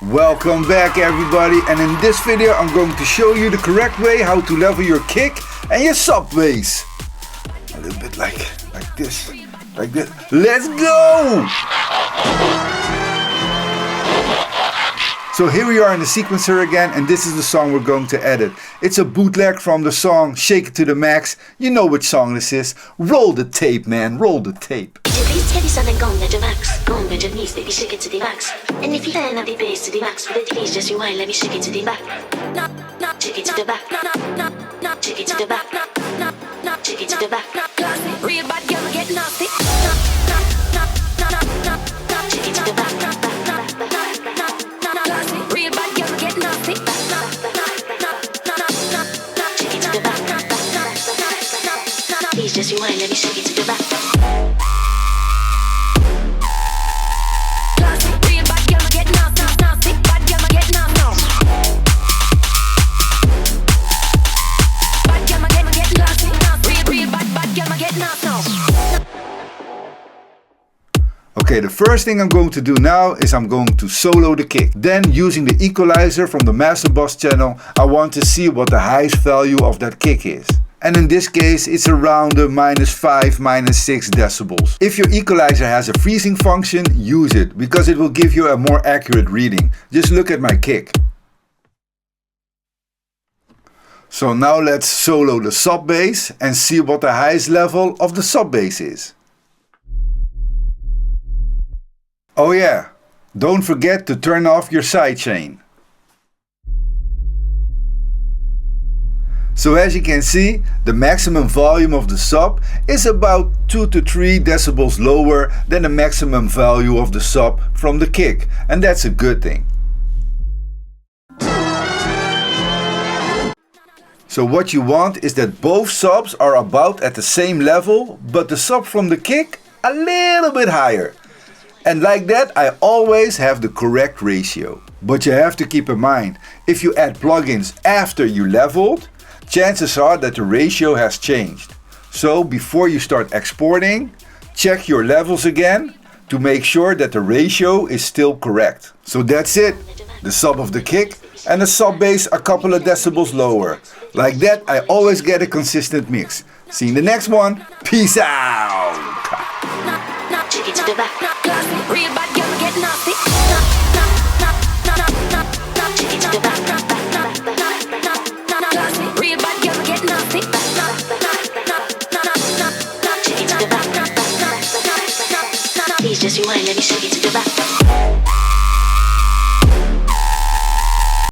Welcome back everybody, and in this video I'm going to show you the correct way how to level your kick and your sub bass. A little bit like this, like this. Let's go! So here we are in the sequencer again, and this is the song we're going to edit. It's a bootleg from the song Shake It to the Max. You know which song this is. Roll the tape, man, roll the tape. Go with your knees, baby, shake it to the max. And if you turn up the bass to the max, with the keys, just rewind, let me shake it to the back. Shake it to the back. Shake it to the back. Shake it to the back. Real bad girl, get nasty. Shake it to the back. Real bad girl, get nasty. Shake it to the back. Please just rewind, let me shake it to the back. Okay, the first thing I'm going to do now is I'm going to solo the kick. Then, using the equalizer from the Master Boss channel, I want to see what the highest value of that kick is. And in this case, it's around the -5, -6 decibels. If your equalizer has a freezing function, use it, because it will give you a more accurate reading. Just look at my kick. So now let's solo the sub bass and see what the highest level of the sub bass is. Oh yeah, don't forget to turn off your sidechain. So as you can see, the maximum volume of the sub is about 2 to 3 decibels lower than the maximum value of the sub from the kick, and that's a good thing. So what you want is that both subs are about at the same level, but the sub from the kick a little bit higher. And like that, I always have the correct ratio. But you have to keep in mind, if you add plugins after you leveled, chances are that the ratio has changed. So before you start exporting, check your levels again to make sure that the ratio is still correct. So that's it. The sub of the kick and the sub bass a couple of decibels lower. Like that, I always get a consistent mix. See you in the next one. Peace out!